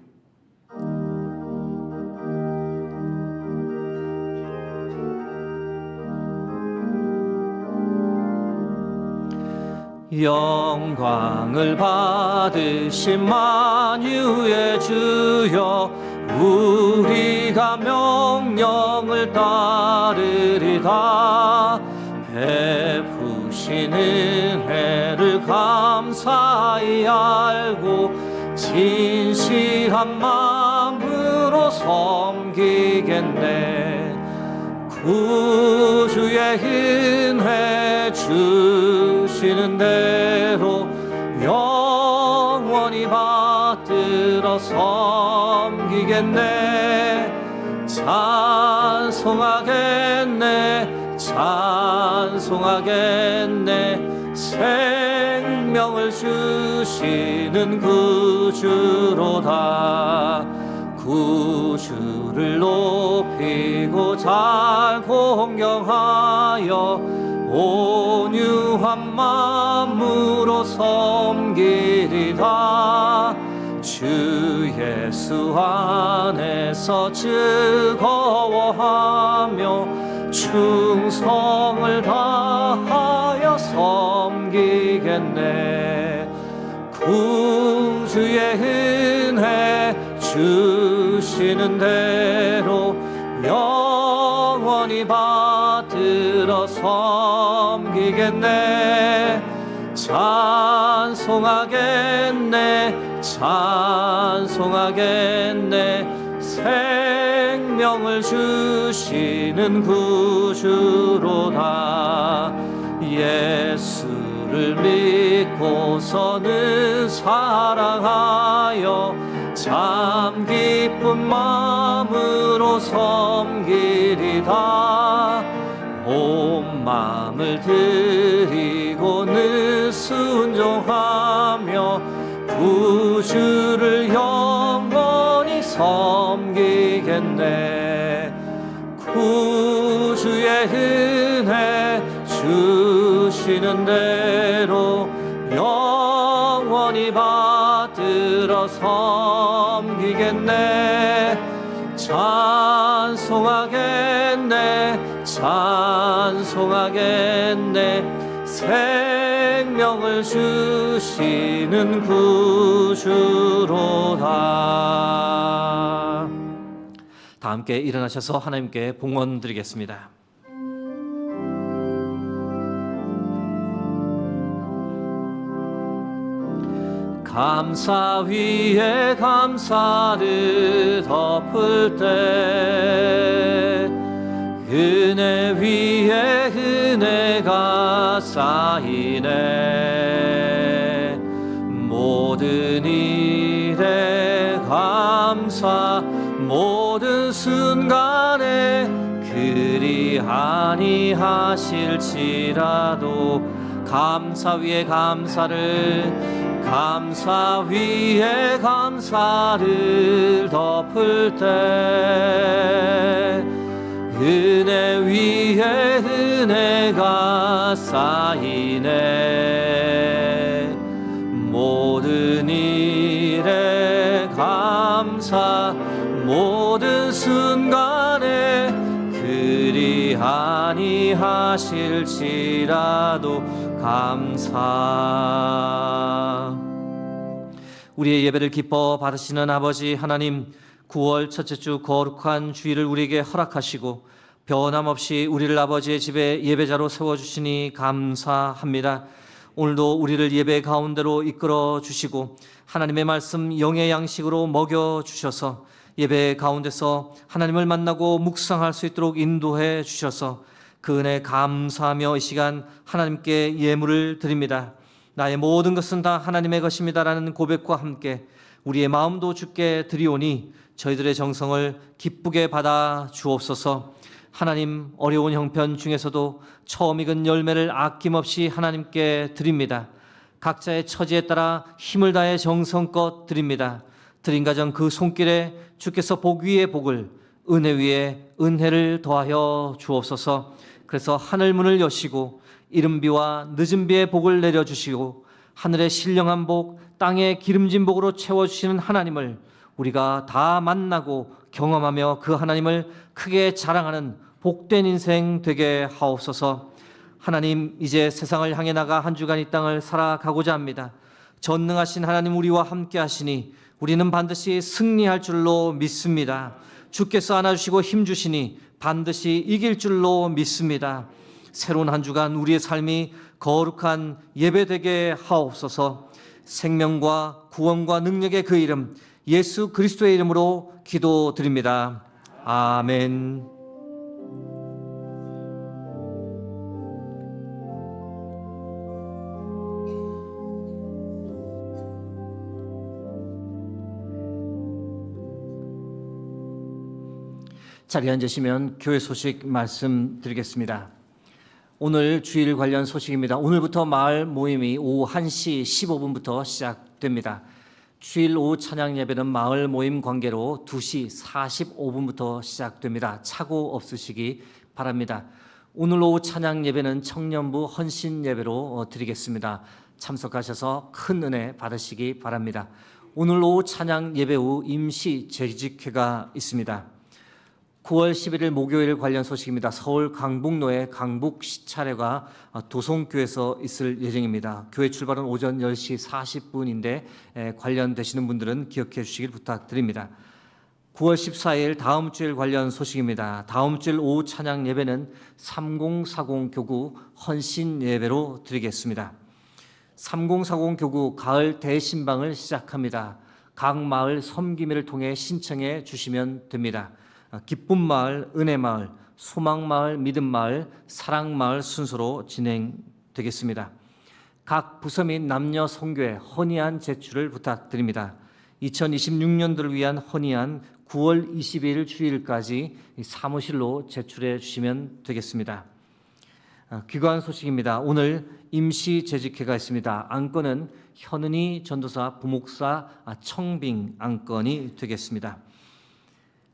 영광을 받으신 만유의 주여, 우리가 명령을 따르리다. 베푸신 은혜를 감사히 알고 진실한 마음으로 섬기겠네. 구주의 은혜 주시는 대로 영원히 받들어 섬기겠네. 찬송하겠네. 생명을 주시는 구주로다. 구주를 높이고 잘 공경하여 온유한 마음으로 섬기리다. 주 예수 안에서 즐거워하며 충성을 다하여 섬기겠네. 구주의 은혜 주시는 대로 영원히 받들어 섬기겠네. 찬송하겠네. 생명을 주시는 구주로다. 예수를 믿고서는 사랑하여 참 기쁜 마음으로 섬기리다. 온 마음을 드리고는 순종하며 구주를 영원히 섬기겠네. 구주의 은혜 주시는 대로 영원히 받들어 섬기겠네. 찬송하겠네. 생명을 주시는 구주로다. 다 함께 일어나셔서 하나님께 봉헌 드리겠습니다. 감사 위에 감사를 덮을 때 은혜 위에 은혜가 쌓이네. 모든 일에 감사, 모든 순간에 그리 아니하실지라도 감사 위에 감사를, 감사 위에 감사를 덮을 때 은혜 위에 은혜가 쌓이네. 모든 일에 감사, 모든 순간에 그리 아니하실지라도 감사. 우리의 예배를 기뻐 받으시는 아버지 하나님, 9월 첫째 주 거룩한 주일을 우리에게 허락하시고 변함없이 우리를 아버지의 집에 예배자로 세워주시니 감사합니다. 오늘도 우리를 예배 가운데로 이끌어 주시고 하나님의 말씀 영의 양식으로 먹여 주셔서 예배 가운데서 하나님을 만나고 묵상할 수 있도록 인도해 주셔서 그 은혜 감사하며 이 시간 하나님께 예물을 드립니다. 나의 모든 것은 다 하나님의 것입니다라는 고백과 함께 우리의 마음도 주께 드리오니 저희들의 정성을 기쁘게 받아 주옵소서. 하나님, 어려운 형편 중에서도 처음 익은 열매를 아낌없이 하나님께 드립니다. 각자의 처지에 따라 힘을 다해 정성껏 드립니다. 드린 가정 그 손길에 주께서 복 위에 복을, 은혜 위에 은혜를 더하여 주옵소서. 그래서 하늘 문을 여시고 이른 비와 늦은 비의 복을 내려주시고 하늘의 신령한 복, 땅의 기름진 복으로 채워주시는 하나님을 우리가 다 만나고 경험하며 그 하나님을 크게 자랑하는 복된 인생 되게 하옵소서. 하나님, 이제 세상을 향해 나가 한 주간 이 땅을 살아가고자 합니다. 전능하신 하나님 우리와 함께 하시니 우리는 반드시 승리할 줄로 믿습니다. 주께서 안아주시고 힘주시니 반드시 이길 줄로 믿습니다. 새로운 한 주간 우리의 삶이 거룩한 예배되게 하옵소서. 생명과 구원과 능력의 그 이름 예수 그리스도의 이름으로 기도드립니다. 아멘. 자리에 앉으시면 교회 소식 말씀드리겠습니다. 오늘 주일 관련 소식입니다. 오늘부터 마을 모임이 오후 1시 15분부터 시작됩니다. 주일 오후 찬양 예배는 마을 모임 관계로 2시 45분부터 시작됩니다. 착오 없으시기 바랍니다. 오늘 오후 찬양 예배는 청년부 헌신 예배로 드리겠습니다. 참석하셔서 큰 은혜 받으시기 바랍니다. 오늘 오후 찬양 예배 후 임시 재직회가 있습니다. 9월 11일 목요일 관련 소식입니다. 서울 강북로의 강북 시차례가 도성교에서 있을 예정입니다. 교회 출발은 오전 10시 40분인데 관련되시는 분들은 기억해 주시길 부탁드립니다. 9월 14일 다음 주일 관련 소식입니다. 다음 주일 오후 찬양 예배는 3040 교구 헌신 예배로 드리겠습니다. 3040 교구 가을 대신방을 시작합니다. 각 마을 섬김회를 통해 신청해 주시면 됩니다. 기쁨 마을, 은혜 마을, 소망 마을, 믿음 마을, 사랑 마을 순서로 진행되겠습니다. 각 부서 및 남녀 선교회 헌의안 제출을 부탁드립니다. 2026년도를 위한 헌의안 9월 22일 주일까지 사무실로 제출해 주시면 되겠습니다. 귀관 소식입니다. 오늘 임시 재직회가 있습니다. 안건은 현은희 전도사 부목사 청빙 안건이 되겠습니다.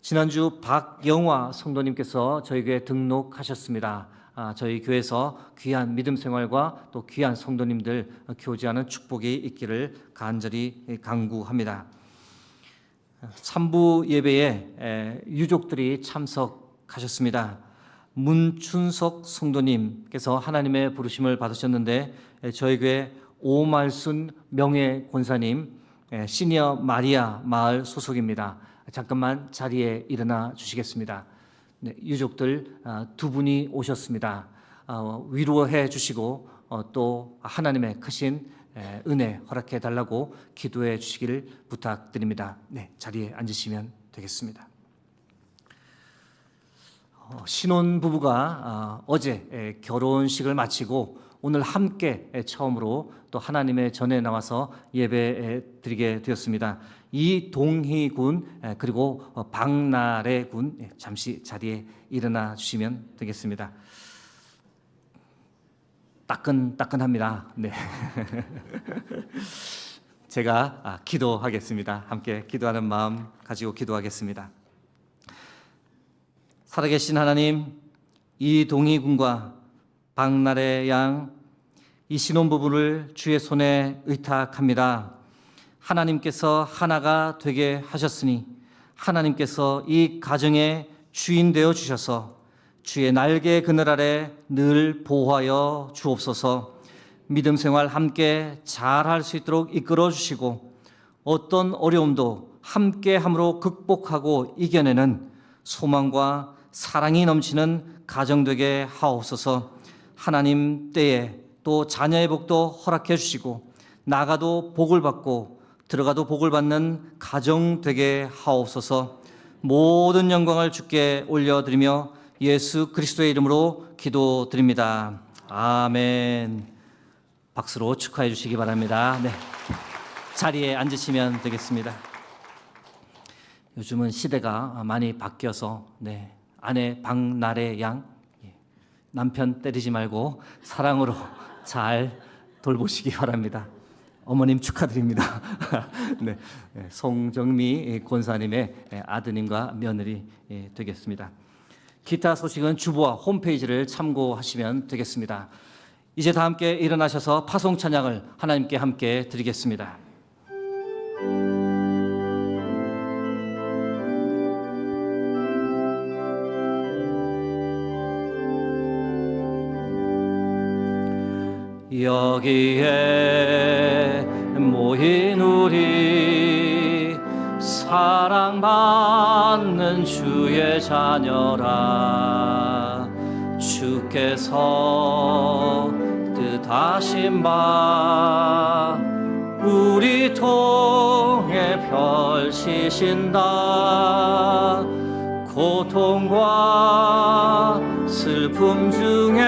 지난주 박영화 성도님께서 저희 교회에 등록하셨습니다. 저희 교회에서 귀한 믿음 생활과 또 귀한 성도님들 교제하는 축복이 있기를 간절히 간구합니다. 3부 예배에 유족들이 참석하셨습니다. 문춘석 성도님께서 하나님의 부르심을 받으셨는데 저희 교회 오말순 명예 권사님 시니어 마리아 마을 소속입니다. 잠깐만 자리에 일어나 주시겠습니다. 네, 유족들 두 분이 오셨습니다. 위로해 주시고 또 하나님의 크신 은혜 허락해 달라고 기도해 주시기를 부탁드립니다. 네, 자리에 앉으시면 되겠습니다. 신혼 부부가 어제 결혼식을 마치고 오늘 함께 처음으로 또 하나님의 전에 나와서 예배 드리게 되었습니다. 이동희 군 그리고 박나래 군 잠시 자리에 일어나 주시면 되겠습니다. 따끈따끈합니다. 네. 제가 기도하겠습니다. 함께 기도하는 마음 가지고 기도하겠습니다. 살아계신 하나님, 이동희 군과 박나래 양 이 신혼부부를 주의 손에 의탁합니다. 하나님께서 하나가 되게 하셨으니 하나님께서 이 가정의 주인 되어 주셔서 주의 날개 그늘 아래 늘 보호하여 주옵소서. 믿음 생활 함께 잘할 수 있도록 이끌어 주시고 어떤 어려움도 함께함으로 극복하고 이겨내는 소망과 사랑이 넘치는 가정 되게 하옵소서. 하나님 때에 또 자녀의 복도 허락해 주시고 나가도 복을 받고 들어가도 복을 받는 가정 되게 하옵소서. 모든 영광을 주께 올려드리며 예수 그리스도의 이름으로 기도드립니다. 아멘. 박수로 축하해 주시기 바랍니다. 네, 자리에 앉으시면 되겠습니다. 요즘은 시대가 많이 바뀌어서 아내 박나래 양 남편 때리지 말고 사랑으로 잘 돌보시기 바랍니다. 어머님 축하드립니다. 네, 송정미 권사님의 아드님과 며느리 되겠습니다. 기타 소식은 주보와 홈페이지를 참고하시면 되겠습니다. 이제 다 함께 일어나셔서 파송 찬양을 하나님께 함께 드리겠습니다. 여기에 모인 우리 사랑받는 주의 자녀라. 주께서 뜻하신 바 우리 통해 펼치신다. 고통과 슬픔 중에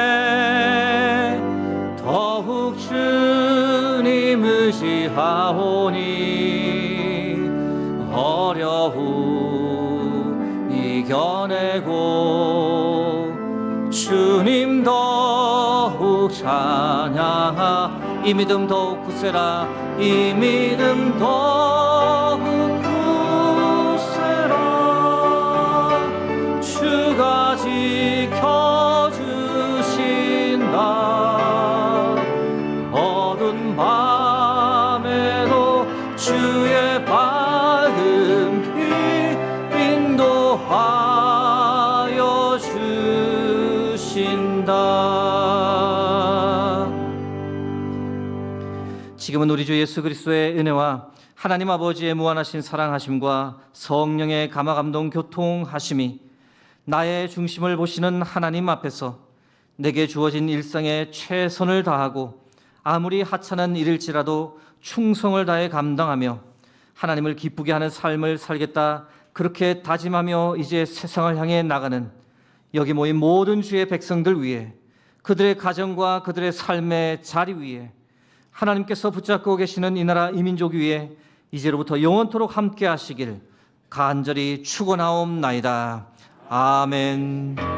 더욱 주님 의지하오니 어려움 이겨내고 주님 더욱 찬양하. 이 믿음 더욱 굳세라. 이 믿음 더욱 굳세라. 주가 지켜주신다. 어두운 밤에도 주의 밝은 빛 인도하여 주신다. 지금은 우리 주 예수 그리스도의 은혜와 하나님 아버지의 무한하신 사랑하심과 성령의 감화감동 교통하심이 나의 중심을 보시는 하나님 앞에서 내게 주어진 일상에 최선을 다하고 아무리 하찮은 일일지라도 충성을 다해 감당하며 하나님을 기쁘게 하는 삶을 살겠다, 그렇게 다짐하며 이제 세상을 향해 나가는 여기 모인 모든 주의 백성들 위해, 그들의 가정과 그들의 삶의 자리 위에, 하나님께서 붙잡고 계시는 이 나라 이 민족 위에 이제로부터 영원토록 함께 하시길 간절히 축원하옵나이다. 아멘.